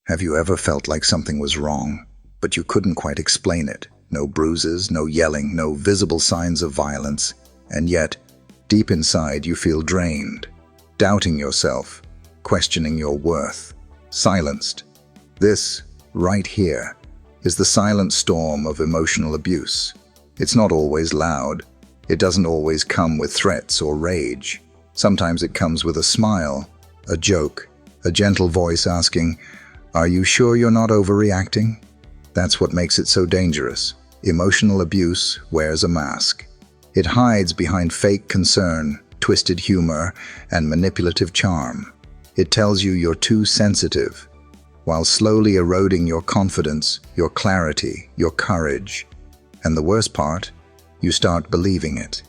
Have you ever felt like something was wrong, but you couldn't quite explain it? No bruises, no yelling, no visible signs of violence, and yet, deep inside you feel drained, doubting yourself, questioning your worth, silenced. This, right here, is the silent storm of emotional abuse. It's not always loud. It doesn't always come with threats or rage. Sometimes it comes with a smile, a joke, a gentle voice asking, "Are you sure you're not overreacting?" That's what makes it so dangerous. Emotional abuse wears a mask. It hides behind fake concern, twisted humor, and manipulative charm. It tells you you're too sensitive, while slowly eroding your confidence, your clarity, your courage. And the worst part, you start believing it.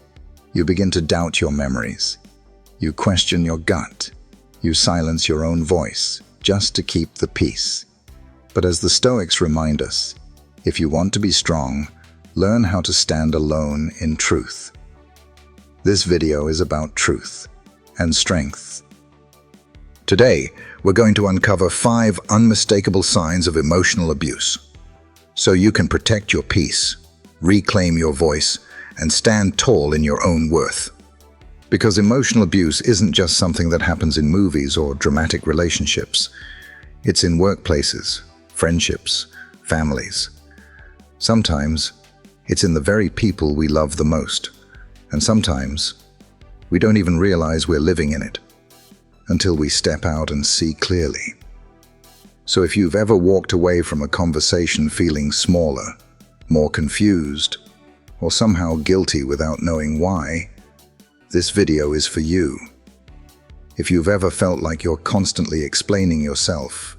You begin to doubt your memories. You question your gut. You silence your own voice, just to keep the peace. But as the Stoics remind us, if you want to be strong, learn how to stand alone in truth. This video is about truth and strength. Today, we're going to uncover 5 unmistakable signs of emotional abuse, so you can protect your peace, reclaim your voice, and stand tall in your own worth. Because emotional abuse isn't just something that happens in movies or dramatic relationships. It's in workplaces, friendships, families. Sometimes, it's in the very people we love the most. And sometimes, we don't even realize we're living in it until we step out and see clearly. So if you've ever walked away from a conversation feeling smaller, more confused, or somehow guilty without knowing why, this video is for you. If you've ever felt like you're constantly explaining yourself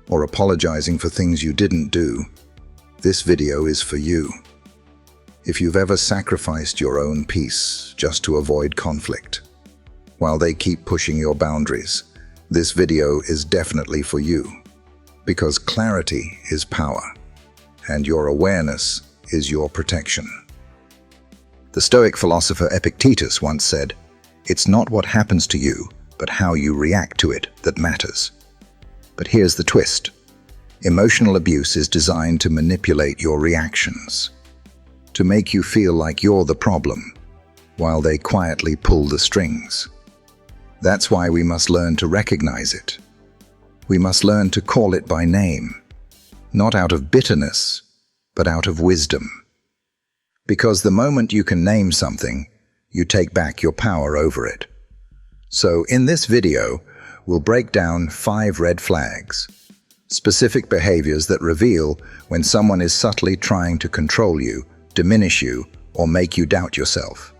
or apologizing for things you didn't do, this video is for you. If you've ever sacrificed your own peace just to avoid conflict, while they keep pushing your boundaries, this video is definitely for you. Because clarity is power, and your awareness is your protection. The Stoic philosopher Epictetus once said, "It's not what happens to you, but how you react to it that matters." But here's the twist. Emotional abuse is designed to manipulate your reactions, to make you feel like you're the problem, while they quietly pull the strings. That's why we must learn to recognize it. We must learn to call it by name, not out of bitterness, but out of wisdom. Because the moment you can name something, you take back your power over it. So in this video, we'll break down 5 red flags, specific behaviors that reveal when someone is subtly trying to control you, diminish you, or make you doubt yourself.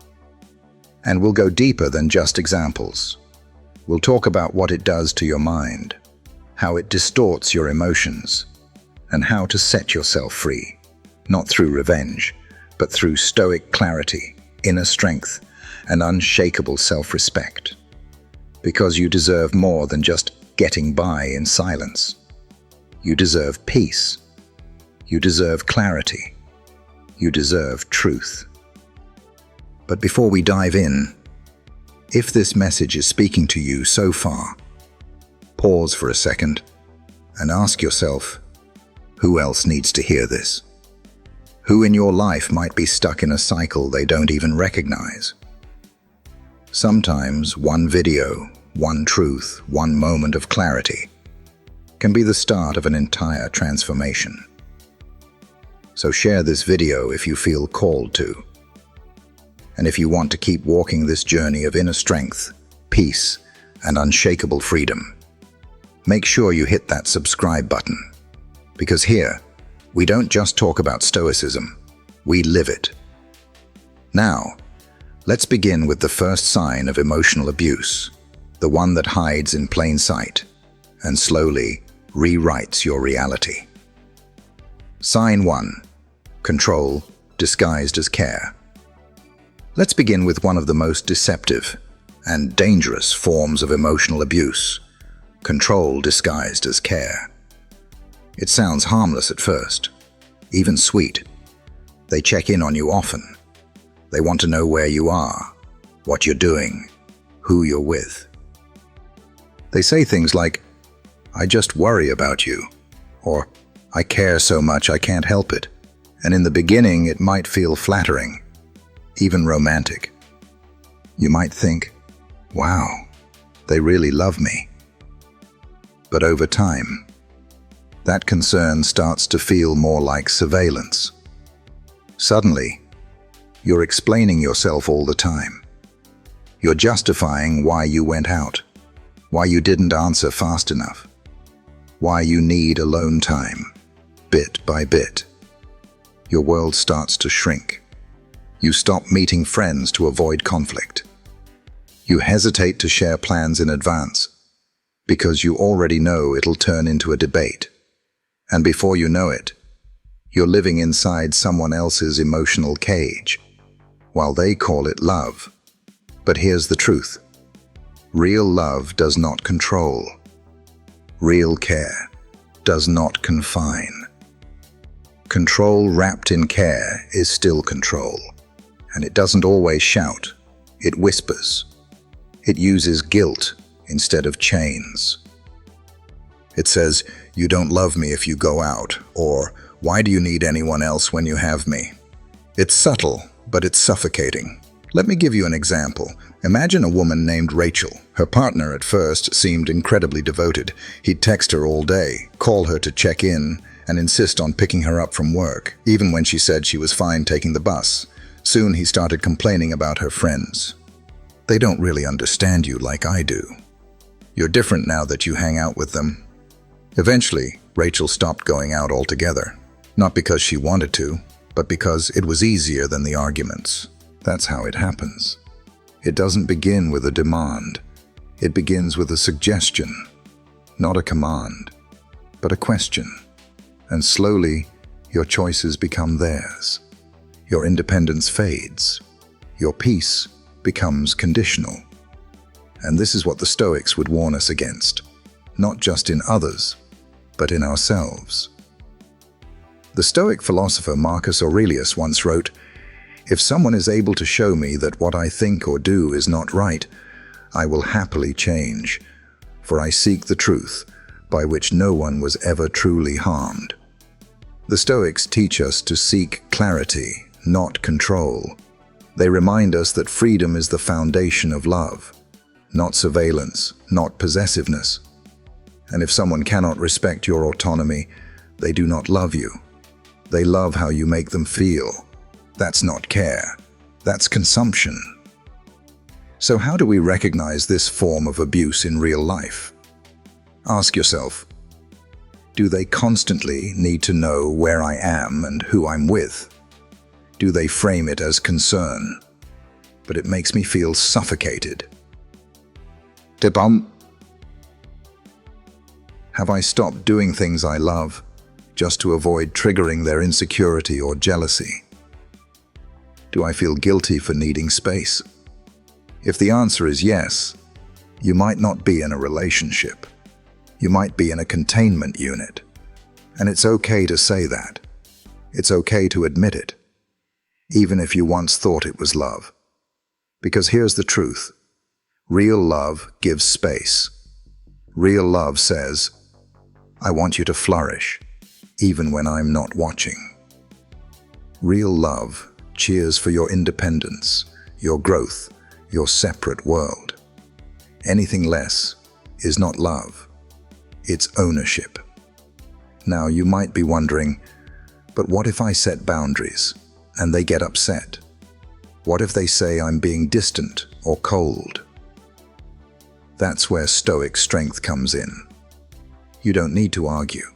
And we'll go deeper than just examples. We'll talk about what it does to your mind, how it distorts your emotions, and how to set yourself free, not through revenge, but through stoic clarity, inner strength, and unshakable self-respect. Because you deserve more than just getting by in silence. You deserve peace. You deserve clarity. You deserve truth. But before we dive in, if this message is speaking to you so far, pause for a second and ask yourself, who else needs to hear this? Who in your life might be stuck in a cycle they don't even recognize? Sometimes one video, one truth, one moment of clarity can be the start of an entire transformation. So share this video if you feel called to. And if you want to keep walking this journey of inner strength, peace, and unshakable freedom, make sure you hit that subscribe button. Because here, we don't just talk about stoicism, we live it. Now, let's begin with the first sign of emotional abuse, the one that hides in plain sight and slowly rewrites your reality. Sign 1. Control disguised as care. Let's begin with one of the most deceptive and dangerous forms of emotional abuse, control disguised as care. It sounds harmless at first, even sweet. They check in on you often. They want to know where you are, what you're doing, who you're with. They say things like, I just worry about you, or I care so much I can't help it. And in the beginning, it might feel flattering, even romantic. You might think, wow, they really love me. But over time, that concern starts to feel more like surveillance. Suddenly, you're explaining yourself all the time. You're justifying why you went out, why you didn't answer fast enough, why you need alone time, bit by bit. Your world starts to shrink. You stop meeting friends to avoid conflict. You hesitate to share plans in advance because you already know it'll turn into a debate. And before you know it, you're living inside someone else's emotional cage, while they call it love. But here's the truth. Real love does not control. Real care does not confine. Control wrapped in care is still control, and it doesn't always shout. It whispers. It uses guilt instead of chains. It says, "You don't love me if you go out," or "Why do you need anyone else when you have me?" It's subtle, but it's suffocating. Let me give you an example. Imagine a woman named Rachel. Her partner at first seemed incredibly devoted. He'd text her all day, call her to check in, and insist on picking her up from work, even when she said she was fine taking the bus. Soon he started complaining about her friends. "They don't really understand you like I do. You're different now that you hang out with them." Eventually, Rachel stopped going out altogether. Not because she wanted to, but because it was easier than the arguments. That's how it happens. It doesn't begin with a demand. It begins with a suggestion, not a command, but a question. And slowly, your choices become theirs. Your independence fades. Your peace becomes conditional. And this is what the Stoics would warn us against, not just in others, but in ourselves. The Stoic philosopher Marcus Aurelius once wrote, "If someone is able to show me that what I think or do is not right, I will happily change, for I seek the truth, by which no one was ever truly harmed." The Stoics teach us to seek clarity, not control. They remind us that freedom is the foundation of love, not surveillance, not possessiveness. And if someone cannot respect your autonomy, they do not love you. They love how you make them feel. That's not care. That's consumption. So how do we recognize this form of abuse in real life? Ask yourself, do they constantly need to know where I am and who I'm with? Do they frame it as concern? But it makes me feel suffocated. Have I stopped doing things I love just to avoid triggering their insecurity or jealousy? Do I feel guilty for needing space? If the answer is yes, you might not be in a relationship. You might be in a containment unit. And it's okay to say that. It's okay to admit it, even if you once thought it was love. Because here's the truth. Real love gives space. Real love says, "I want you to flourish, even when I'm not watching." Real love cheers for your independence, your growth, your separate world. Anything less is not love. It's ownership. Now, you might be wondering, but what if I set boundaries and they get upset? What if they say I'm being distant or cold? That's where Stoic strength comes in. You don't need to argue.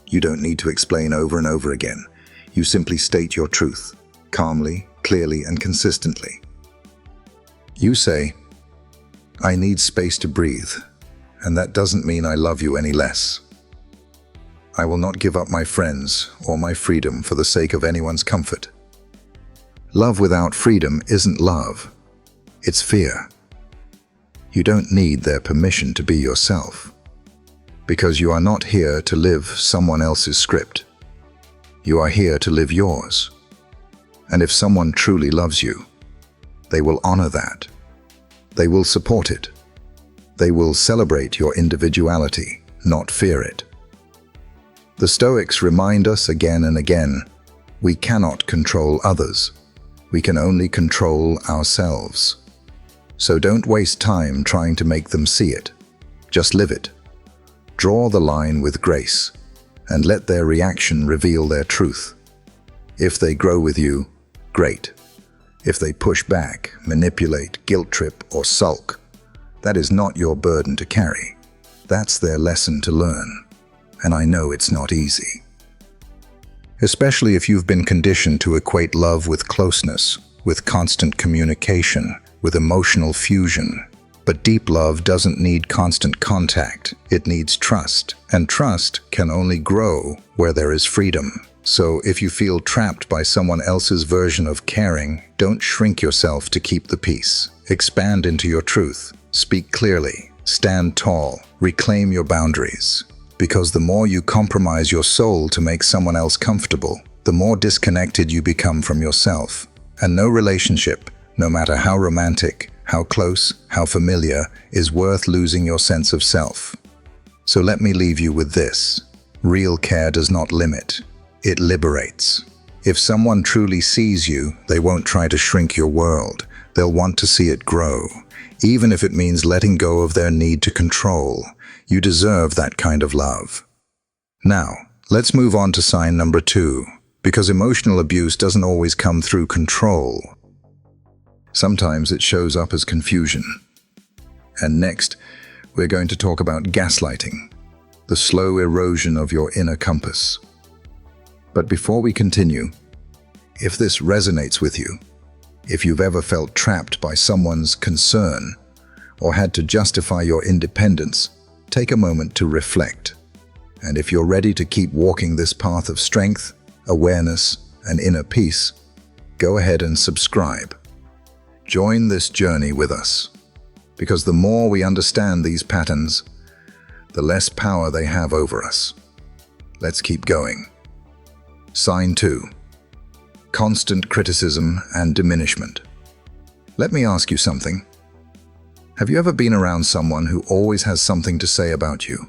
You don't need to explain over and over again. You simply state your truth, calmly, clearly, and consistently. You say, "I need space to breathe, and that doesn't mean I love you any less. I will not give up my friends or my freedom for the sake of anyone's comfort." Love without freedom isn't love. It's fear. You don't need their permission to be yourself, because you are not here to live someone else's script. You are here to live yours. And if someone truly loves you, they will honor that. They will support it. They will celebrate your individuality, not fear it. The Stoics remind us again and again, we cannot control others. We can only control ourselves. So don't waste time trying to make them see it. Just live it. Draw the line with grace, and let their reaction reveal their truth. If they grow with you, great. If they push back, manipulate, guilt trip, or sulk, that is not your burden to carry. That's their lesson to learn. And I know it's not easy. Especially if you've been conditioned to equate love with closeness, with constant communication, with emotional fusion. But deep love doesn't need constant contact. It needs trust. And trust can only grow where there is freedom. So if you feel trapped by someone else's version of caring, don't shrink yourself to keep the peace. Expand into your truth. Speak clearly. Stand tall. Reclaim your boundaries. Because the more you compromise your soul to make someone else comfortable, the more disconnected you become from yourself. And no relationship, no matter how romantic, how close, how familiar, is worth losing your sense of self. So let me leave you with this. Real care does not limit. It liberates. If someone truly sees you, they won't try to shrink your world. They'll want to see it grow, even if it means letting go of their need to control. You deserve that kind of love. Now, let's move on to sign number 2, because emotional abuse doesn't always come through control. Sometimes it shows up as confusion. And next, we're going to talk about gaslighting, the slow erosion of your inner compass. But before we continue, if this resonates with you, if you've ever felt trapped by someone's concern or had to justify your independence, take a moment to reflect. And if you're ready to keep walking this path of strength, awareness, and inner peace, go ahead and subscribe. Join this journey with us, because the more we understand these patterns, the less power they have over us. Let's keep going. Sign 2. Constant criticism and diminishment. Let me ask you something. Have you ever been around someone who always has something to say about you?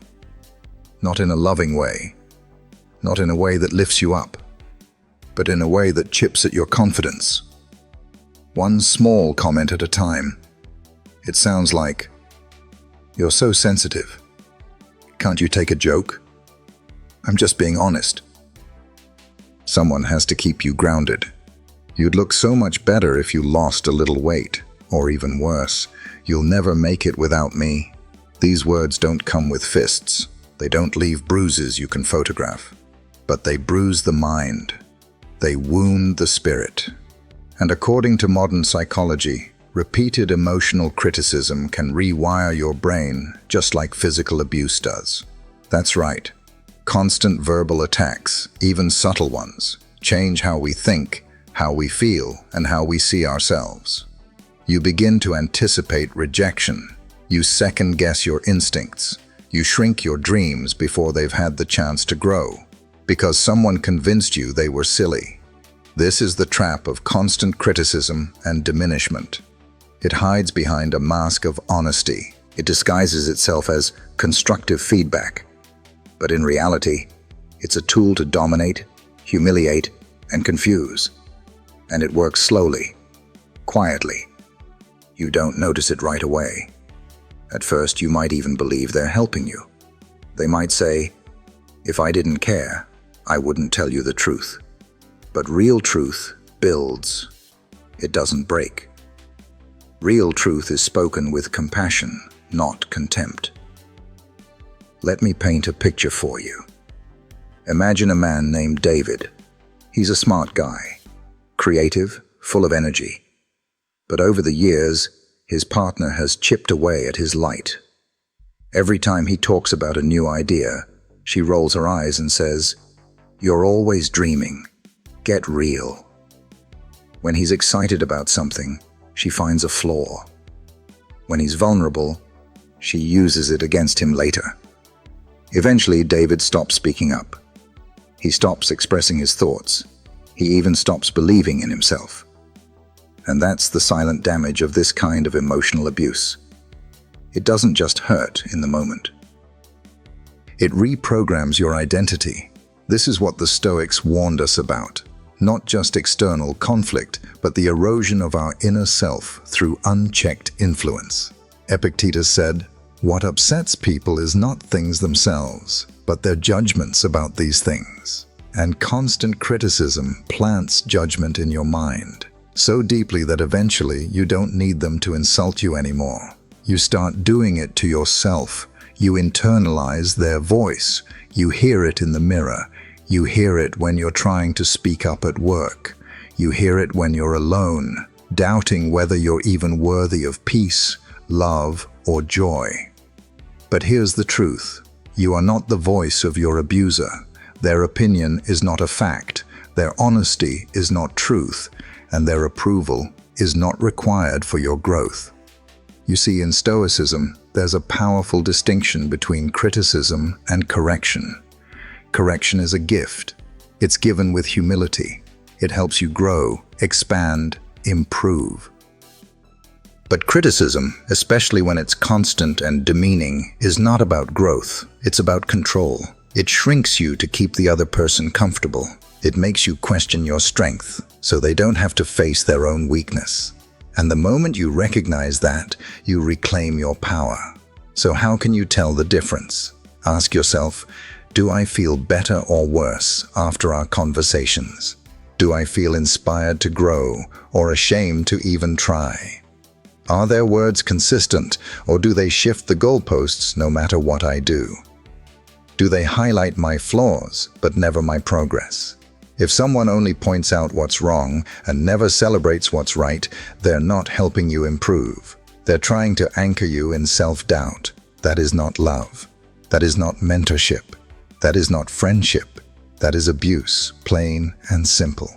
Not in a loving way, not in a way that lifts you up, but in a way that chips at your confidence. One small comment at a time. It sounds like, "You're so sensitive. Can't you take a joke? I'm just being honest." Someone has to keep you grounded. You'd look so much better if you lost a little weight, or even worse, "You'll never make it without me." These words don't come with fists. They don't leave bruises you can photograph. But they bruise the mind. They wound the spirit. And according to modern psychology, repeated emotional criticism can rewire your brain just like physical abuse does. That's right. Constant verbal attacks, even subtle ones, change how we think, how we feel, and how we see ourselves. You begin to anticipate rejection. You second-guess your instincts. You shrink your dreams before they've had the chance to grow, because someone convinced you they were silly. This is the trap of constant criticism and diminishment. It hides behind a mask of honesty. It disguises itself as constructive feedback. But in reality, it's a tool to dominate, humiliate, and confuse. And it works slowly, quietly. You don't notice it right away. At first, you might even believe they're helping you. They might say, "If I didn't care, I wouldn't tell you the truth." But real truth builds. It doesn't break. Real truth is spoken with compassion, not contempt. Let me paint a picture for you. Imagine a man named David. He's a smart guy, creative, full of energy. But over the years, his partner has chipped away at his light. Every time he talks about a new idea, she rolls her eyes and says, "You're always dreaming. Get real." When he's excited about something, she finds a flaw. When he's vulnerable, she uses it against him later. Eventually, David stops speaking up. He stops expressing his thoughts. He even stops believing in himself. And that's the silent damage of this kind of emotional abuse. It doesn't just hurt in the moment. It reprograms your identity. This is what the Stoics warned us about. Not just external conflict, but the erosion of our inner self through unchecked influence. Epictetus said, "What upsets people is not things themselves, but their judgments about these things." And constant criticism plants judgment in your mind, so deeply that eventually you don't need them to insult you anymore. You start doing it to yourself. You internalize their voice. You hear it in the mirror. You hear it when you're trying to speak up at work. You hear it when you're alone, doubting whether you're even worthy of peace, love, or joy. But here's the truth. You are not the voice of your abuser. Their opinion is not a fact. Their honesty is not truth. And their approval is not required for your growth. You see, in Stoicism, there's a powerful distinction between criticism and correction. Correction is a gift. It's given with humility. It helps you grow, expand, improve. But criticism, especially when it's constant and demeaning, is not about growth. It's about control. It shrinks you to keep the other person comfortable. It makes you question your strength, so they don't have to face their own weakness. And the moment you recognize that, you reclaim your power. So how can you tell the difference? Ask yourself, do I feel better or worse after our conversations? Do I feel inspired to grow or ashamed to even try? Are their words consistent, or do they shift the goalposts no matter what I do? Do they highlight my flaws but never my progress? If someone only points out what's wrong and never celebrates what's right, they're not helping you improve. They're trying to anchor you in self-doubt. That is not love. That is not mentorship. That is not friendship. That is abuse, plain and simple.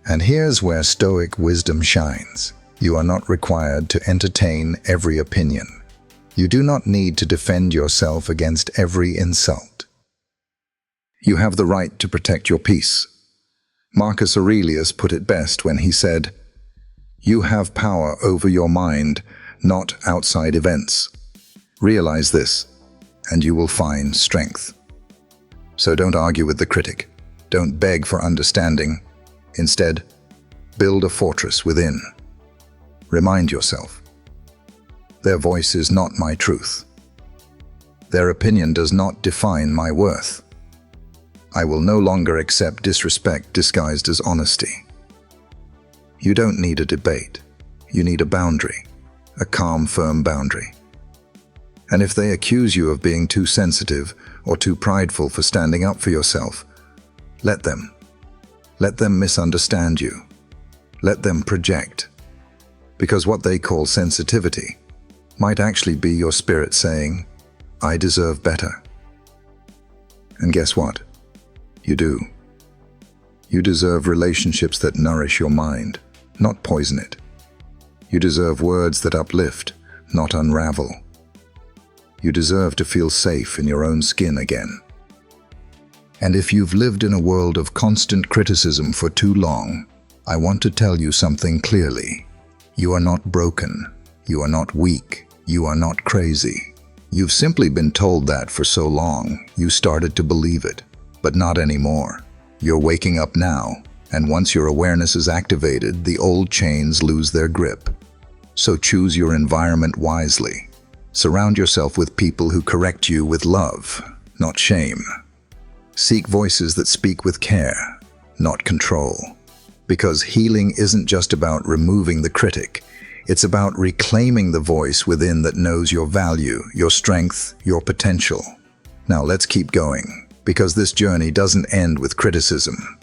And here's where Stoic wisdom shines. You are not required to entertain every opinion. You do not need to defend yourself against every insult. You have the right to protect your peace. Marcus Aurelius put it best when he said, "You have power over your mind, not outside events." Realize this, and you will find strength. So don't argue with the critic. Don't beg for understanding. Instead, build a fortress within. Remind yourself, their voice is not my truth. Their opinion does not define my worth. I will no longer accept disrespect disguised as honesty. You don't need a debate. You need a boundary, a calm, firm boundary. And if they accuse you of being too sensitive or too prideful for standing up for yourself, let them. Let them misunderstand you. Let them project. Because what they call sensitivity might actually be your spirit saying, "I deserve better." And guess what? You do. You deserve relationships that nourish your mind, not poison it. You deserve words that uplift, not unravel. You deserve to feel safe in your own skin again. And if you've lived in a world of constant criticism for too long, I want to tell you something clearly. You are not broken. You are not weak. You are not crazy. You've simply been told that for so long, you started to believe it. But not anymore. You're waking up now, and once your awareness is activated, the old chains lose their grip. So choose your environment wisely. Surround yourself with people who correct you with love, not shame. Seek voices that speak with care, not control. Because healing isn't just about removing the critic. It's about reclaiming the voice within that knows your value, your strength, your potential. Now let's keep going. Because this journey doesn't end with criticism.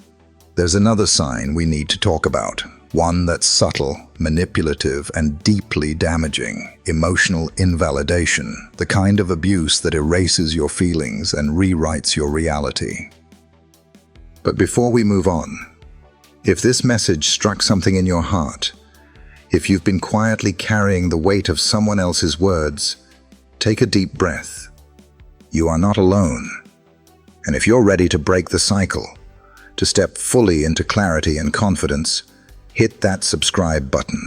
There's another sign we need to talk about, one that's subtle, manipulative, and deeply damaging: emotional invalidation, the kind of abuse that erases your feelings and rewrites your reality. But before we move on, if this message struck something in your heart, if you've been quietly carrying the weight of someone else's words, take a deep breath. You are not alone. And if you're ready to break the cycle, to step fully into clarity and confidence, hit that subscribe button.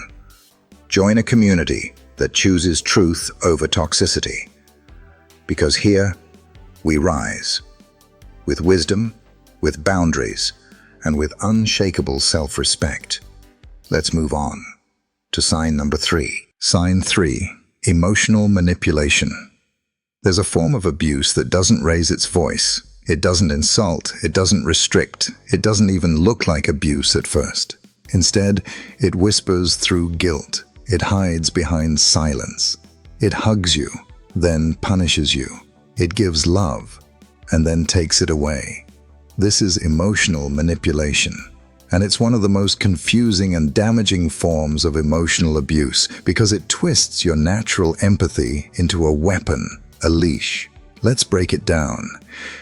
Join a community that chooses truth over toxicity. Because here, We rise. With wisdom, with boundaries, and with unshakable self-respect. Let's move on to sign number 3. Sign 3. Emotional manipulation. There's a form of abuse that doesn't raise its voice. It doesn't insult, it doesn't restrict, it doesn't even look like abuse at first. Instead, it whispers through guilt. It hides behind silence. It hugs you, then punishes you. It gives love, and then takes it away. This is emotional manipulation, and it's one of the most confusing and damaging forms of emotional abuse because it twists your natural empathy into a weapon, a leash. Let's break it down.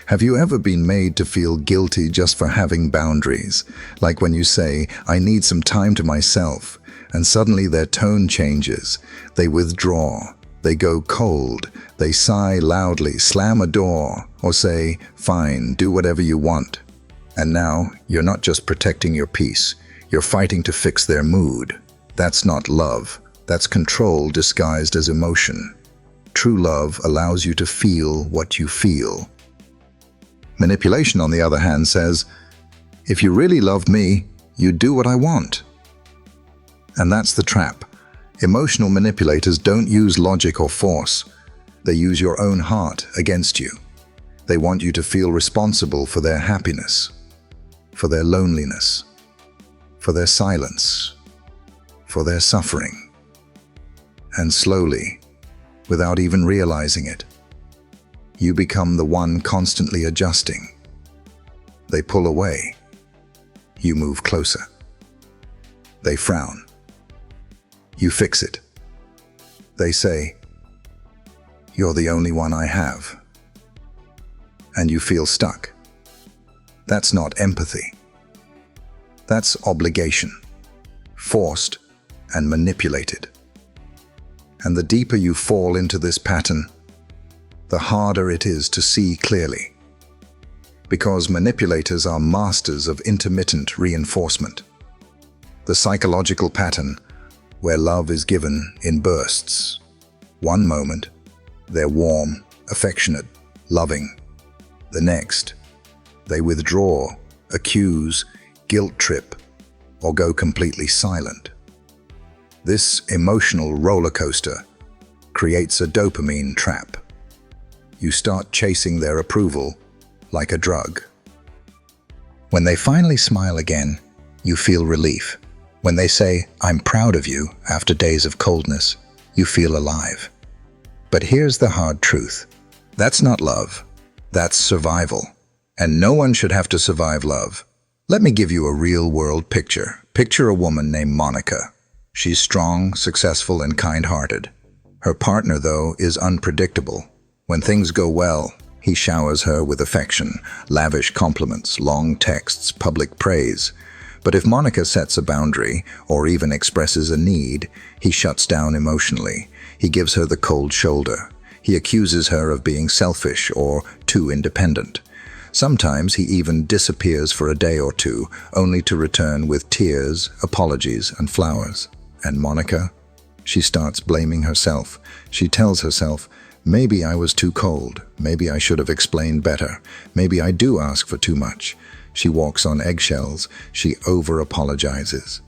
Have you ever been made to feel guilty just for having boundaries? Like when you say, "I need some time to myself," and suddenly their tone changes. They withdraw. They go cold. They sigh loudly, slam a door, or say, "Fine, do whatever you want." And now, you're not just protecting your peace. You're fighting to fix their mood. That's not love. That's control disguised as emotion. True love allows you to feel what you feel. Manipulation, on the other hand, says, "If you really love me, you do what I want." And that's the trap. Emotional manipulators don't use logic or force. They use your own heart against you. They want you to feel responsible for their happiness, for their loneliness, for their silence, for their suffering. And slowly, without even realizing it, you become the one constantly adjusting. They pull away. You move closer. They frown. You fix it. They say, "You're the only one I have." And you feel stuck. That's not empathy. That's obligation, forced and manipulated. And the deeper you fall into this pattern, the harder it is to see clearly. Because manipulators are masters of intermittent reinforcement. The psychological pattern where love is given in bursts. One moment, they're warm, affectionate, loving. The next, they withdraw, accuse, guilt trip, or go completely silent. This emotional roller coaster creates a dopamine trap. You start chasing their approval like a drug. When they finally smile again, you feel relief. When they say, "I'm proud of you," after days of coldness, you feel alive. But here's the hard truth. That's not love. That's survival. And no one should have to survive love. Let me give you a real-world picture. Picture a woman named Monica. She's strong, successful, and kind-hearted. Her partner, though, is unpredictable. When things go well, he showers her with affection, lavish compliments, long texts, public praise. But if Monica sets a boundary, or even expresses a need, he shuts down emotionally. He gives her the cold shoulder. He accuses her of being selfish or too independent. Sometimes he even disappears for a day or two, only to return with tears, apologies, and flowers. And Monica? She starts blaming herself. She tells herself, "Maybe I was too cold. Maybe I should have explained better. Maybe I do ask for too much." She walks on eggshells. She over-apologizes.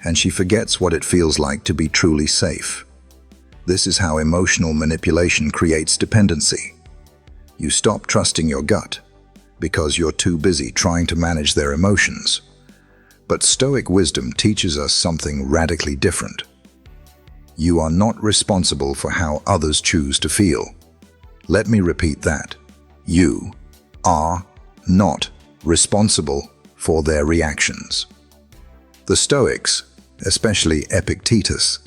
And she forgets what it feels like to be truly safe. This is how emotional manipulation creates dependency. You stop trusting your gut because you're too busy trying to manage their emotions. But Stoic wisdom teaches us something radically different. You are not responsible for how others choose to feel. Let me repeat that. You are not responsible for their reactions. The Stoics, especially Epictetus,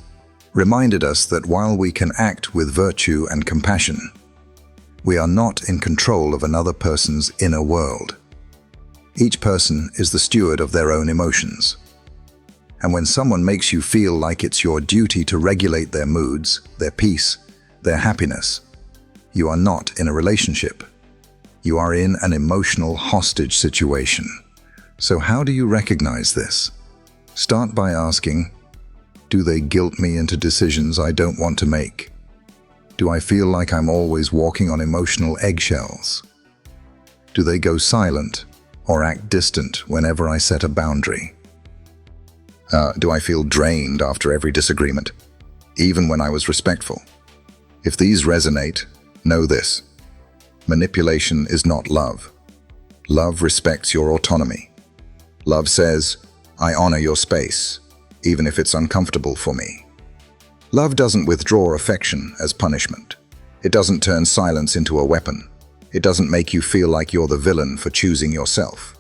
reminded us that while we can act with virtue and compassion, we are not in control of another person's inner world. Each person is the steward of their own emotions. And when someone makes you feel like it's your duty to regulate their moods, their peace, their happiness, you are not in a relationship. You are in an emotional hostage situation. So how do you recognize this? Start by asking, do they guilt me into decisions I don't want to make? Do I feel like I'm always walking on emotional eggshells? Do they go silent or act distant whenever I set a boundary? Do I feel drained after every disagreement, even when I was respectful? If these resonate, know this: manipulation is not love. Love respects your autonomy. Love says, I honor your space, even if it's uncomfortable for me. Love doesn't withdraw affection as punishment. It doesn't turn silence into a weapon. It doesn't make you feel like you're the villain for choosing yourself.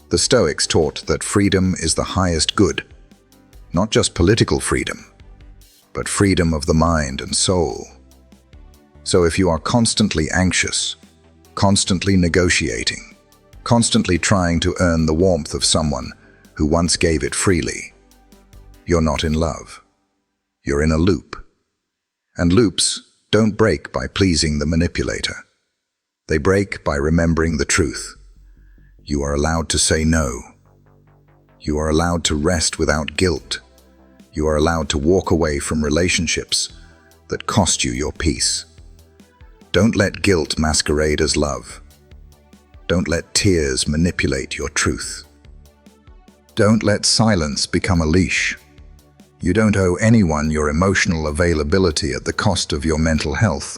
The Stoics taught that freedom is the highest good. Not just political freedom, but freedom of the mind and soul. So if you are constantly anxious, constantly negotiating, constantly trying to earn the warmth of someone who once gave it freely, you're not in love. You're in a loop. And loops don't break by pleasing the manipulator. They break by remembering the truth. You are allowed to say no. You are allowed to rest without guilt. You are allowed to walk away from relationships that cost you your peace. Don't let guilt masquerade as love. Don't let tears manipulate your truth. Don't let silence become a leash. You don't owe anyone your emotional availability at the cost of your mental health.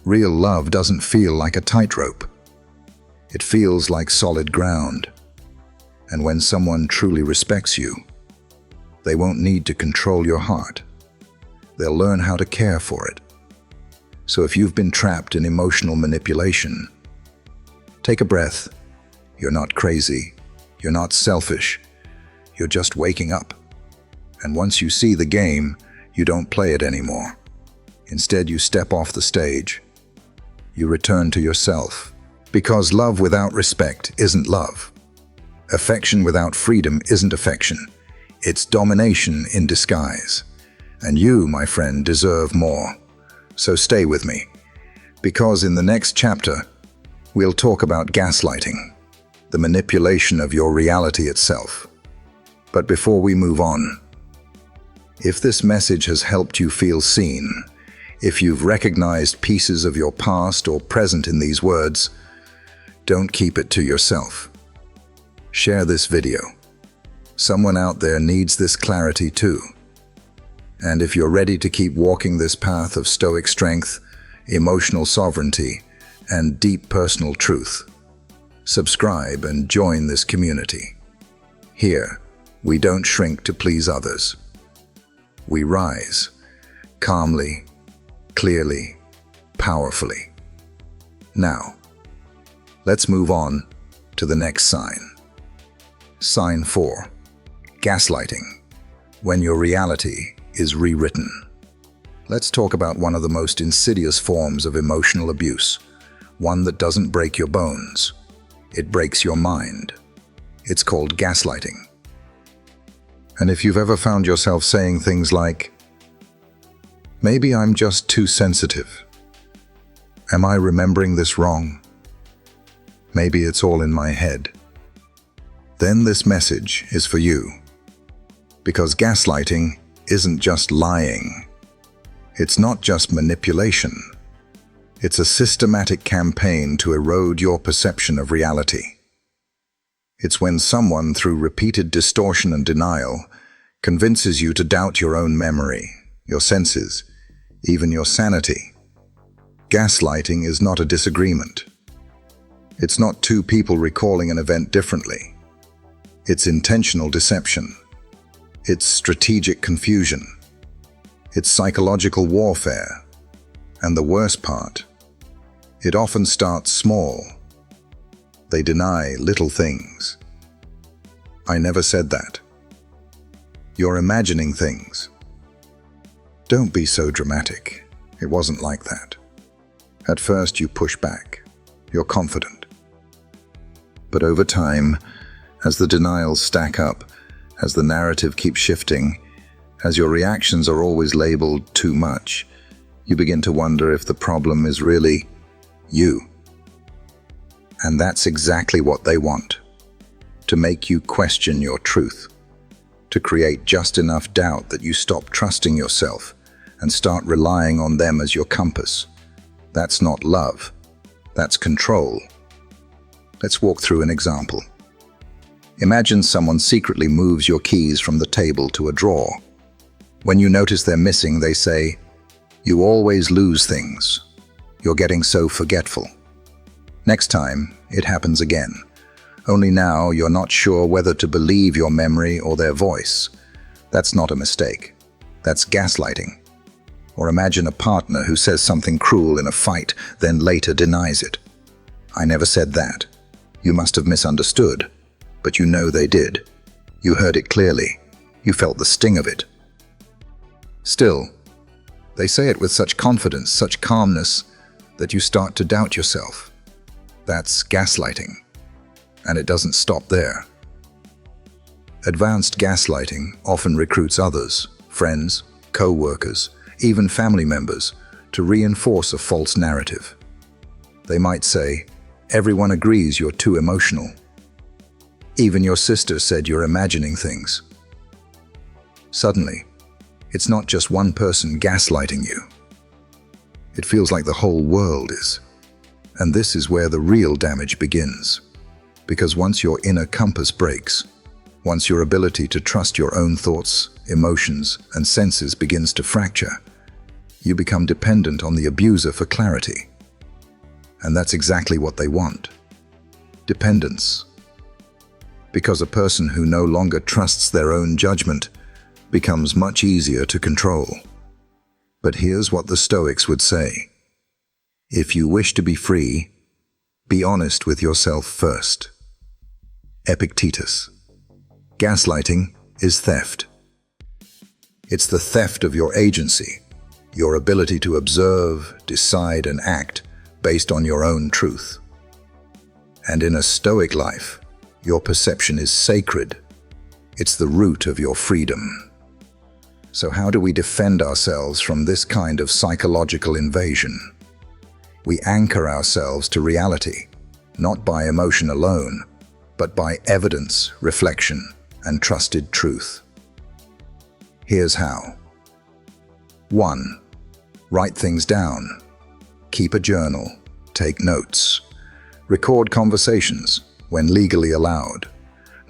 Real love doesn't feel like a tightrope. It feels like solid ground. And when someone truly respects you, they won't need to control your heart. They'll learn how to care for it. So if you've been trapped in emotional manipulation, take a breath. You're not crazy. You're not selfish. You're just waking up. And once you see the game, you don't play it anymore. Instead, you step off the stage. You return to yourself. Because love without respect isn't love. Affection without freedom isn't affection. It's domination in disguise. And you, my friend, deserve more. So stay with me. Because in the next chapter, we'll talk about gaslighting, the manipulation of your reality itself. But before we move on, if this message has helped you feel seen, if you've recognized pieces of your past or present in these words, don't keep it to yourself. Share this video. Someone out there needs this clarity too. And if you're ready to keep walking this path of stoic strength, emotional sovereignty, and deep personal truth, subscribe and join this community. Here, we don't shrink to please others. We rise, calmly, clearly, powerfully. Now, let's move on to the next sign. Sign 4. Gaslighting. When your reality is rewritten. Let's talk about one of the most insidious forms of emotional abuse. One that doesn't break your bones. It breaks your mind. It's called gaslighting. And if you've ever found yourself saying things like, maybe I'm just too sensitive. Am I remembering this wrong? Maybe it's all in my head. Then this message is for you. Because gaslighting isn't just lying. It's not just manipulation. It's a systematic campaign to erode your perception of reality. It's when someone, through repeated distortion and denial, convinces you to doubt your own memory, your senses, even your sanity. Gaslighting is not a disagreement. It's not two people recalling an event differently. It's intentional deception. It's strategic confusion. It's psychological warfare. And the worst part, it often starts small. They deny little things. I never said that. You're imagining things. Don't be so dramatic. It wasn't like that. At first you push back. You're confident. But over time, as the denials stack up, as the narrative keeps shifting, as your reactions are always labeled too much, you begin to wonder if the problem is really you. And that's exactly what they want. To make you question your truth. To create just enough doubt that you stop trusting yourself and start relying on them as your compass. That's not love. That's control. Let's walk through an example. Imagine someone secretly moves your keys from the table to a drawer. When you notice they're missing, they say, "You always lose things. You're getting so forgetful." Next time, it happens again. Only now you're not sure whether to believe your memory or their voice. That's not a mistake. That's gaslighting. Or imagine a partner who says something cruel in a fight, then later denies it. "I never said that. You must have misunderstood." But you know they did. You heard it clearly. You felt the sting of it. Still, they say it with such confidence, such calmness, that you start to doubt yourself. That's gaslighting. And it doesn't stop there. Advanced gaslighting often recruits others, friends, co-workers, even family members, to reinforce a false narrative. They might say, "Everyone agrees you're too emotional. Even your sister said you're imagining things." Suddenly, it's not just one person gaslighting you. It feels like the whole world is. And this is where the real damage begins. Because once your inner compass breaks, once your ability to trust your own thoughts, emotions, and senses begins to fracture, you become dependent on the abuser for clarity. And that's exactly what they want. Dependence. Because a person who no longer trusts their own judgment becomes much easier to control. But here's what the Stoics would say. If you wish to be free, be honest with yourself first. Epictetus. Gaslighting is theft. It's the theft of your agency, your ability to observe, decide, and act based on your own truth. And in a Stoic life, your perception is sacred. It's the root of your freedom. So how do we defend ourselves from this kind of psychological invasion? We anchor ourselves to reality, not by emotion alone, but by evidence, reflection, and trusted truth. Here's how. 1. Write things down. Keep a journal. Take notes. Record conversations when legally allowed,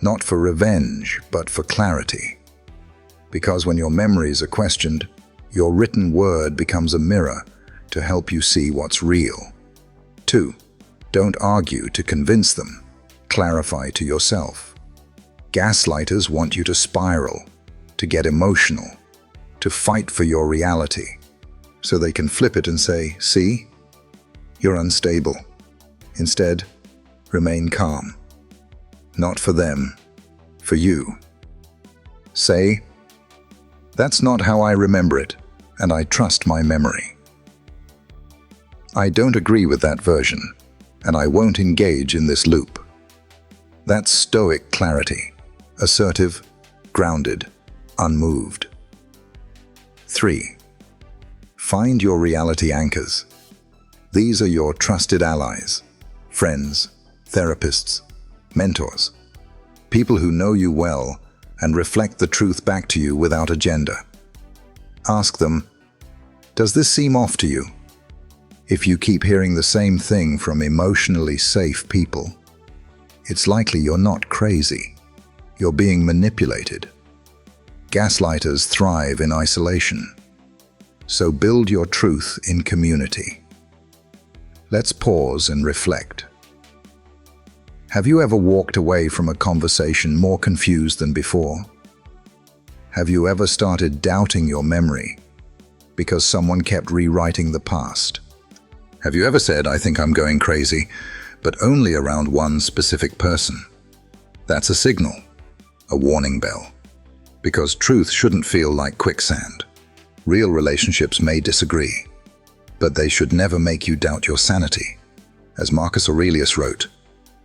not for revenge, but for clarity. Because when your memories are questioned, your written word becomes a mirror to help you see what's real. 2. Don't argue to convince them. Clarify to yourself. Gaslighters want you to spiral, to get emotional, to fight for your reality, so they can flip it and say, "See? You're unstable." Instead, remain calm. Not for them, for you. Say, "That's not how I remember it, and I trust my memory. I don't agree with that version, and I won't engage in this loop." That's Stoic clarity, assertive, grounded, unmoved. 3. Find your reality anchors. These are your trusted allies, friends, therapists, mentors, people who know you well and reflect the truth back to you without agenda. Ask them, "Does this seem off to you?" If you keep hearing the same thing from emotionally safe people, it's likely you're not crazy. You're being manipulated. Gaslighters thrive in isolation. So build your truth in community. Let's pause and reflect. Have you ever walked away from a conversation more confused than before? Have you ever started doubting your memory because someone kept rewriting the past? Have you ever said, "I think I'm going crazy," but only around one specific person? That's a signal, a warning bell. Because truth shouldn't feel like quicksand. Real relationships may disagree, but they should never make you doubt your sanity. As Marcus Aurelius wrote,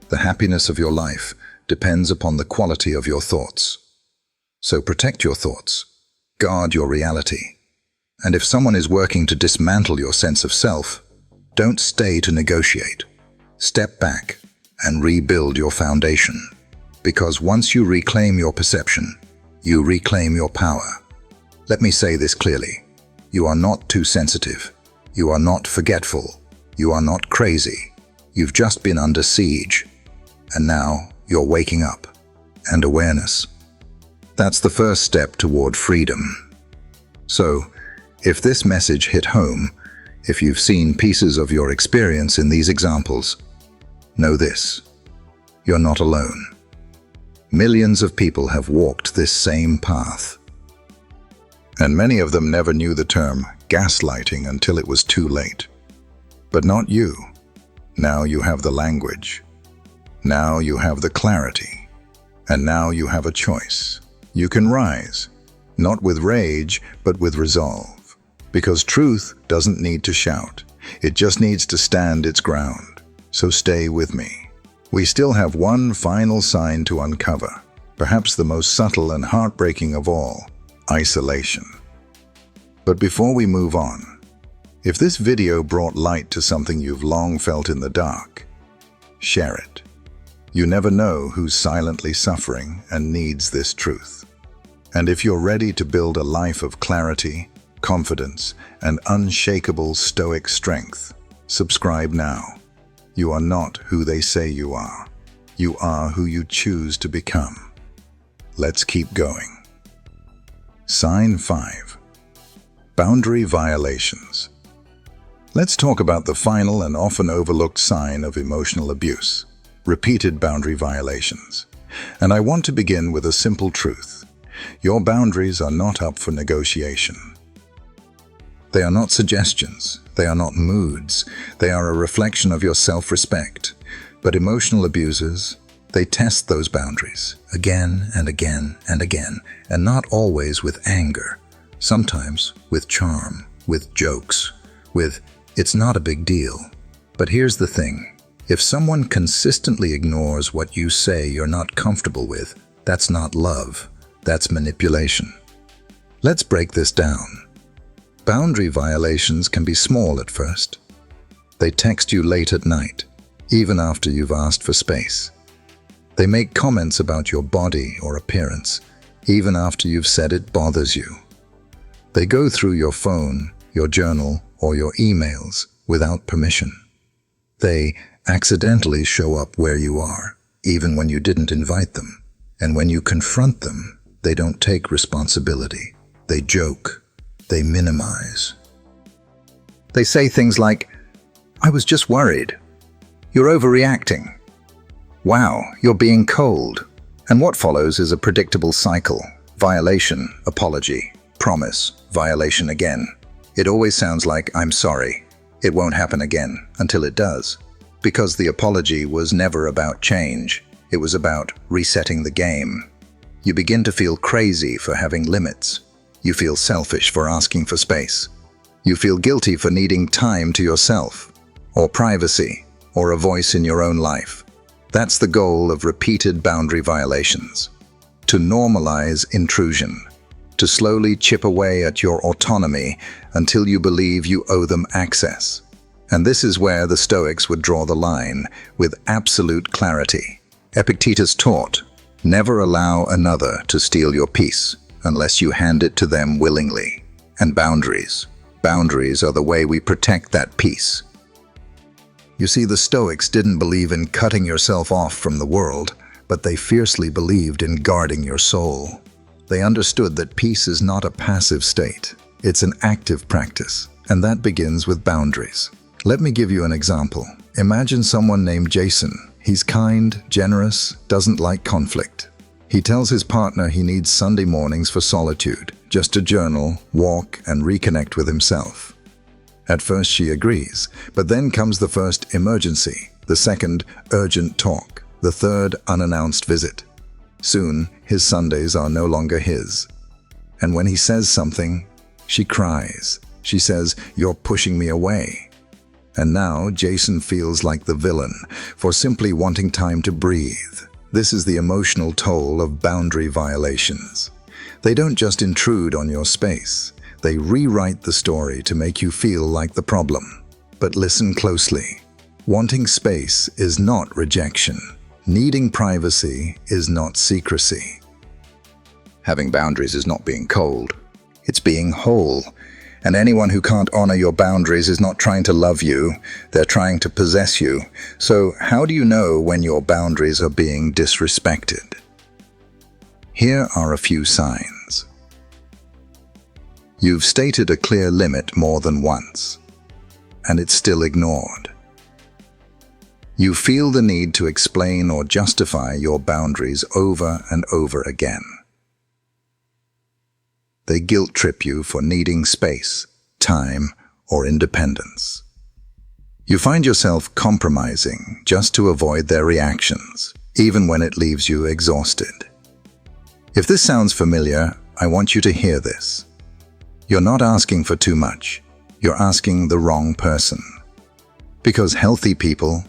"The happiness of your life depends upon the quality of your thoughts." So protect your thoughts, guard your reality. And if someone is working to dismantle your sense of self, don't stay to negotiate. Step back and rebuild your foundation. Because once you reclaim your perception, you reclaim your power. Let me say this clearly. You are not too sensitive. You are not forgetful. You are not crazy. You've just been under siege. And now you're waking up. And awareness. That's the first step toward freedom. So, if this message hit home, if you've seen pieces of your experience in these examples, know this: you're not alone. Millions of people have walked this same path. And many of them never knew the term gaslighting until it was too late. But not you. Now you have the language. Now you have the clarity. And now you have a choice. You can rise, not with rage, but with resolve. Because truth doesn't need to shout. It just needs to stand its ground. So stay with me. We still have one final sign to uncover, perhaps the most subtle and heartbreaking of all: isolation. But before we move on, if this video brought light to something you've long felt in the dark, share it. You never know who's silently suffering and needs this truth. And if you're ready to build a life of clarity, confidence, and unshakable stoic strength, subscribe now. You are not who they say you are. You are who you choose to become. Let's keep going. Sign 5. Boundary violations. Let's talk about the final and often overlooked sign of emotional abuse: repeated boundary violations. And I want to begin with a simple truth. Your boundaries are not up for negotiation. They are not suggestions. They are not moods. They are a reflection of your self-respect. But emotional abusers, they test those boundaries again and again and again, and not always with anger. Sometimes with charm, with jokes, with "it's not a big deal." But here's the thing. If someone consistently ignores what you say you're not comfortable with, that's not love. That's manipulation. Let's break this down. Boundary violations can be small at first. They text you late at night, even after you've asked for space. They make comments about your body or appearance, even after you've said it bothers you. They go through your phone, your journal, or your emails without permission. They accidentally show up where you are, even when you didn't invite them. And when you confront them, they don't take responsibility. They joke. They minimize. They say things like, "I was just worried. You're overreacting. Wow, you're being cold." And what follows is a predictable cycle: violation, apology, promise, violation again. It always sounds like, "I'm sorry. It won't happen again," until it does. Because the apology was never about change. It was about resetting the game. You begin to feel crazy for having limits. You feel selfish for asking for space. You feel guilty for needing time to yourself, or privacy, or a voice in your own life. That's the goal of repeated boundary violations. To normalize intrusion. To slowly chip away at your autonomy until you believe you owe them access. And this is where the Stoics would draw the line, with absolute clarity. Epictetus taught, never allow another to steal your peace unless you hand it to them willingly. And boundaries. Boundaries are the way we protect that peace. You see, the Stoics didn't believe in cutting yourself off from the world, but they fiercely believed in guarding your soul. They understood that peace is not a passive state. It's an active practice, and that begins with boundaries. Let me give you an example. Imagine someone named Jason. He's kind, generous, doesn't like conflict. He tells his partner he needs Sunday mornings for solitude, just to journal, walk, and reconnect with himself. At first she agrees, but then comes the first emergency, the second urgent talk, the third unannounced visit. Soon, his Sundays are no longer his. And when he says something, she cries. She says, "You're pushing me away." And now Jason feels like the villain for simply wanting time to breathe. This is the emotional toll of boundary violations. They don't just intrude on your space. They rewrite the story to make you feel like the problem. But listen closely. Wanting space is not rejection. Needing privacy is not secrecy. Having boundaries is not being cold. It's being whole. And anyone who can't honor your boundaries is not trying to love you, they're trying to possess you. So how do you know when your boundaries are being disrespected? Here are a few signs. You've stated a clear limit more than once, and it's still ignored. You feel the need to explain or justify your boundaries over and over again. They guilt-trip you for needing space, time, or independence. You find yourself compromising just to avoid their reactions, even when it leaves you exhausted. If this sounds familiar, I want you to hear this. You're not asking for too much. You're asking the wrong person. Because healthy people,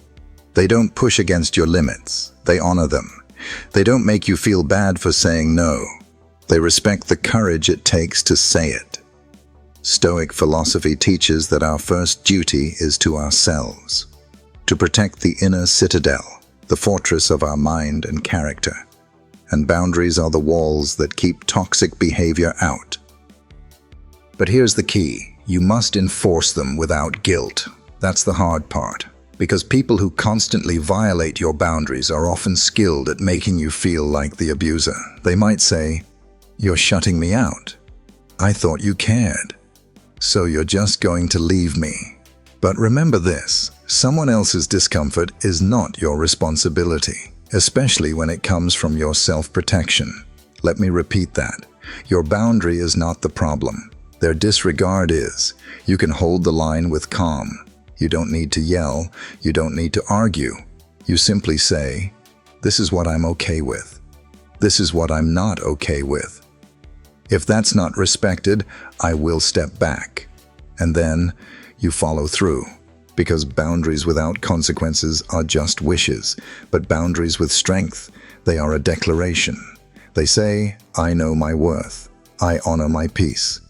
they don't push against your limits. They honor them. They don't make you feel bad for saying no. They respect the courage it takes to say it. Stoic philosophy teaches that our first duty is to ourselves, to protect the inner citadel, the fortress of our mind and character. And boundaries are the walls that keep toxic behavior out. But here's the key. You must enforce them without guilt. That's the hard part. Because people who constantly violate your boundaries are often skilled at making you feel like the abuser. They might say, "You're shutting me out. I thought you cared. So you're just going to leave me." But remember this, someone else's discomfort is not your responsibility, especially when it comes from your self-protection. Let me repeat that. Your boundary is not the problem. Their disregard is. You can hold the line with calm. You don't need to yell. You don't need to argue. You simply say, "This is what I'm okay with. This is what I'm not okay with. If that's not respected, I will step back." And then you follow through, because boundaries without consequences are just wishes, but boundaries with strength, they are a declaration. They say, "I know my worth. I honor my peace.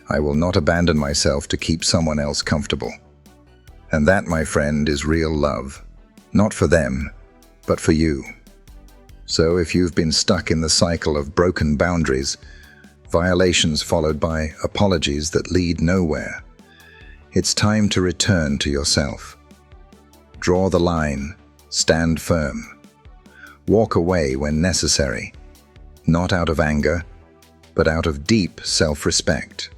I will not abandon myself to keep someone else comfortable." And that, my friend, is real love. Not for them, but for you. So if you've been stuck in the cycle of broken boundaries, violations followed by apologies that lead nowhere, it's time to return to yourself. Draw the line, stand firm. Walk away when necessary, not out of anger, but out of deep self-respect.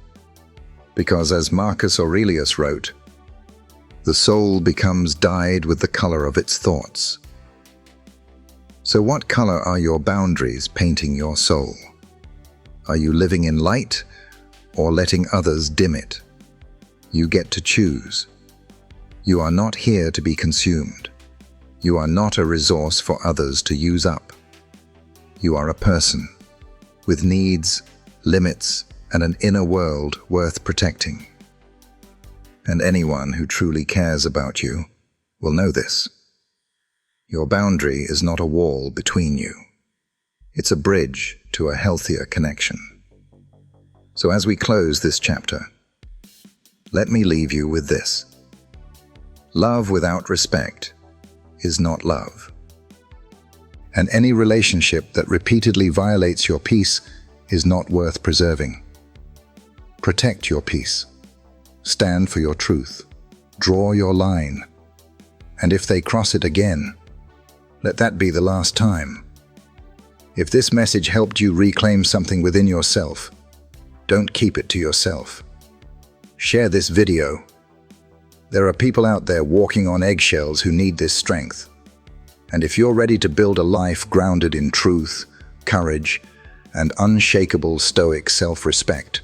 Because as Marcus Aurelius wrote, "The soul becomes dyed with the color of its thoughts." So what color are your boundaries painting your soul? Are you living in light or letting others dim it? You get to choose. You are not here to be consumed. You are not a resource for others to use up. You are a person with needs, limits, and an inner world worth protecting. And anyone who truly cares about you will know this. Your boundary is not a wall between you. It's a bridge to a healthier connection. So as we close this chapter, let me leave you with this. Love without respect is not love. And any relationship that repeatedly violates your peace is not worth preserving. Protect your peace. Stand for your truth. Draw your line. And if they cross it again, let that be the last time. If this message helped you reclaim something within yourself, don't keep it to yourself. Share this video. There are people out there walking on eggshells who need this strength. And if you're ready to build a life grounded in truth, courage, and unshakable Stoic self-respect,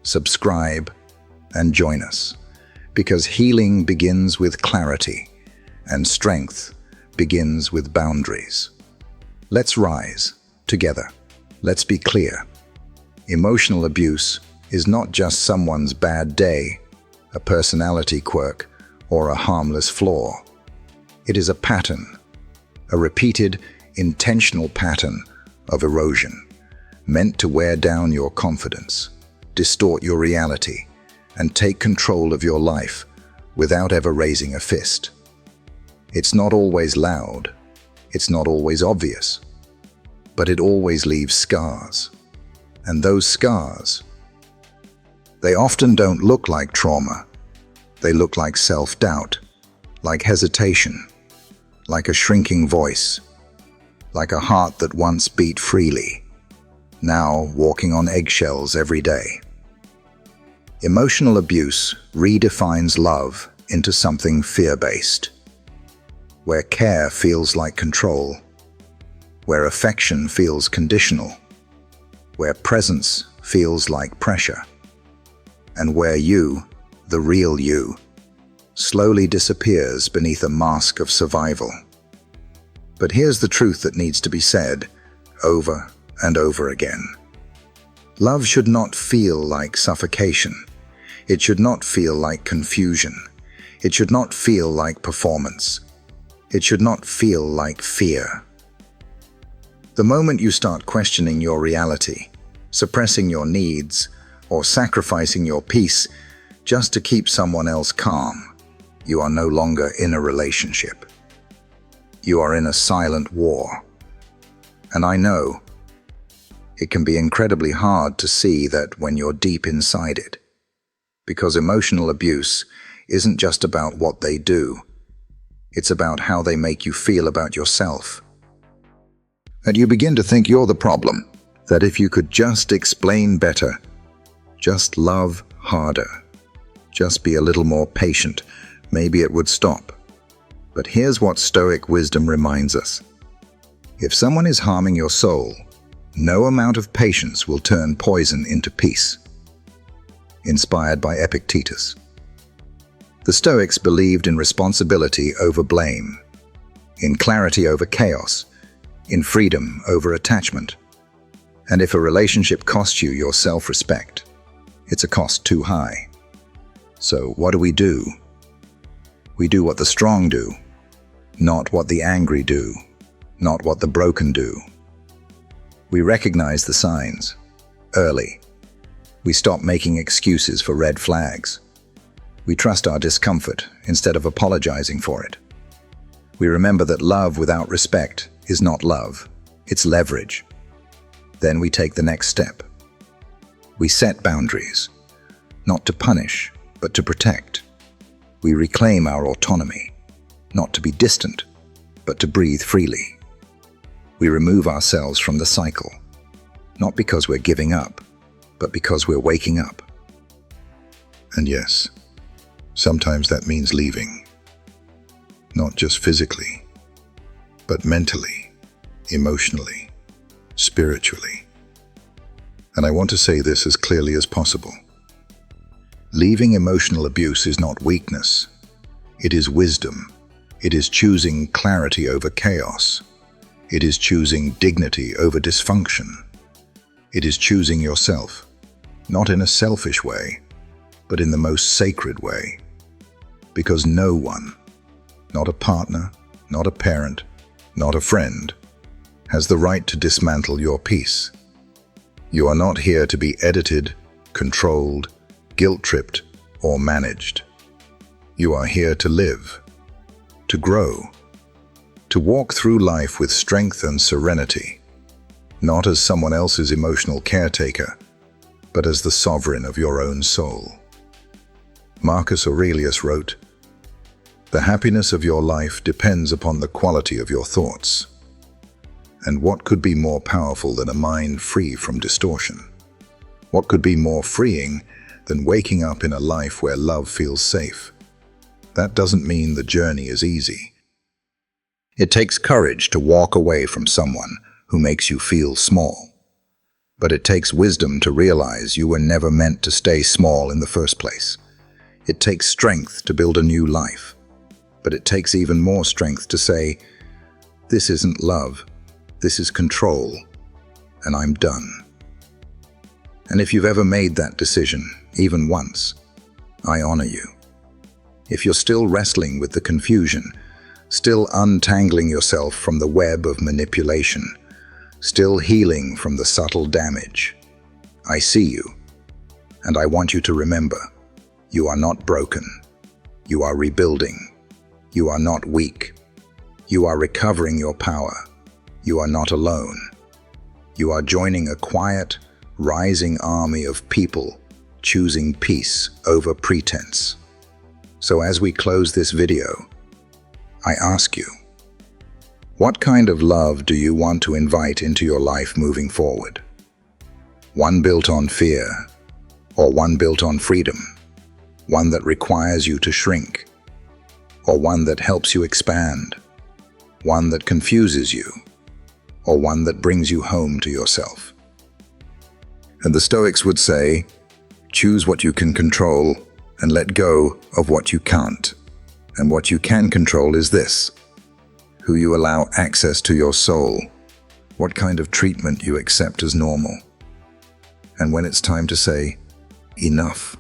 subscribe and join us. Because healing begins with clarity, and strength begins with boundaries. Let's rise together. Let's be clear. Emotional abuse is not just someone's bad day, a personality quirk, or a harmless flaw. It is a pattern, a repeated, intentional pattern of erosion, meant to wear down your confidence, distort your reality, and take control of your life without ever raising a fist. It's not always loud, it's not always obvious, but it always leaves scars. And those scars, They often don't look like trauma. They look like self-doubt, like hesitation, like a shrinking voice, like a heart that once beat freely, now walking on eggshells every day. Emotional abuse redefines love into something fear-based, where care feels like control, where affection feels conditional, where presence feels like pressure, and where you, the real you, slowly disappears beneath a mask of survival. But here's the truth that needs to be said over and over again. Love should not feel like suffocation. It should not feel like confusion. It should not feel like performance. It should not feel like fear. The moment you start questioning your reality, suppressing your needs, or sacrificing your peace just to keep someone else calm, you are no longer in a relationship. You are in a silent war. And I know it can be incredibly hard to see that when you're deep inside it, because emotional abuse isn't just about what they do. It's about how they make you feel about yourself. And you begin to think you're the problem, that if you could just explain better, just love harder, just be a little more patient, maybe it would stop. But here's what Stoic wisdom reminds us. If someone is harming your soul, no amount of patience will turn poison into peace. Inspired by Epictetus. The Stoics believed in responsibility over blame, in clarity over chaos, in freedom over attachment. And if a relationship costs you your self-respect, it's a cost too high. So what do? We do what the strong do, not what the angry do, not what the broken do. We recognize the signs early. We stop making excuses for red flags. We trust our discomfort instead of apologizing for it. We remember that love without respect is not love, it's leverage. Then we take the next step. We set boundaries, not to punish, but to protect. We reclaim our autonomy, not to be distant, but to breathe freely. We remove ourselves from the cycle, not because we're giving up, but because we're waking up. And yes, sometimes that means leaving, not just physically, but mentally, emotionally, spiritually. And I want to say this as clearly as possible. Leaving emotional abuse is not weakness. It is wisdom. It is choosing clarity over chaos. It is choosing dignity over dysfunction. It is choosing yourself, not in a selfish way, but in the most sacred way. Because no one, not a partner, not a parent, not a friend, has the right to dismantle your peace. You are not here to be edited, controlled, guilt-tripped, or managed. You are here to live, to grow, to walk through life with strength and serenity, not as someone else's emotional caretaker, but as the sovereign of your own soul. Marcus Aurelius wrote, "The happiness of your life depends upon the quality of your thoughts." And what could be more powerful than a mind free from distortion? What could be more freeing than waking up in a life where love feels safe? That doesn't mean the journey is easy. It takes courage to walk away from someone who makes you feel small. But it takes wisdom to realize you were never meant to stay small in the first place. It takes strength to build a new life. But it takes even more strength to say, "This isn't love, this is control, and I'm done." And if you've ever made that decision, even once, I honor you. If you're still wrestling with the confusion, still untangling yourself from the web of manipulation, still healing from the subtle damage, I see you, and I want you to remember, you are not broken. You are rebuilding. You are not weak. You are recovering your power. You are not alone. You are joining a quiet, rising army of people choosing peace over pretense. So as we close this video, I ask you, what kind of love do you want to invite into your life moving forward? One built on fear, or one built on freedom? One that requires you to shrink, or one that helps you expand? One that confuses you, or one that brings you home to yourself? And the Stoics would say, choose what you can control and let go of what you can't. And what you can control is this: who you allow access to your soul, what kind of treatment you accept as normal, and when it's time to say, enough.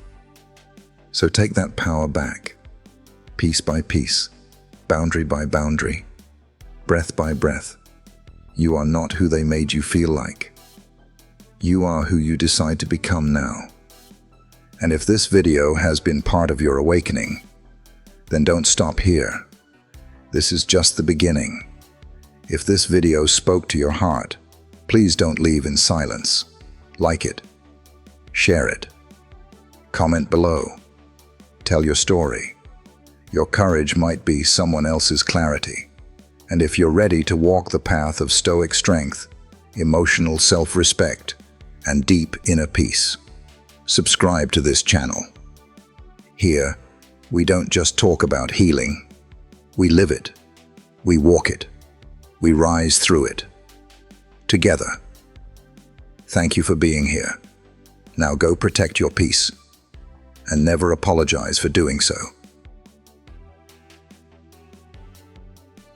So take that power back, piece by piece, boundary by boundary, breath by breath. You are not who they made you feel like. You are who you decide to become now. And if this video has been part of your awakening, then don't stop here. This is just the beginning. If this video spoke to your heart, please don't leave in silence. Like it, share it, comment below, tell your story. Your courage might be someone else's clarity. And if you're ready to walk the path of stoic strength, emotional self-respect, and deep inner peace, subscribe to this channel. Here, we don't just talk about healing. We live it. We walk it. We rise through it. Together. Thank you for being here. Now go protect your peace, and never apologize for doing so.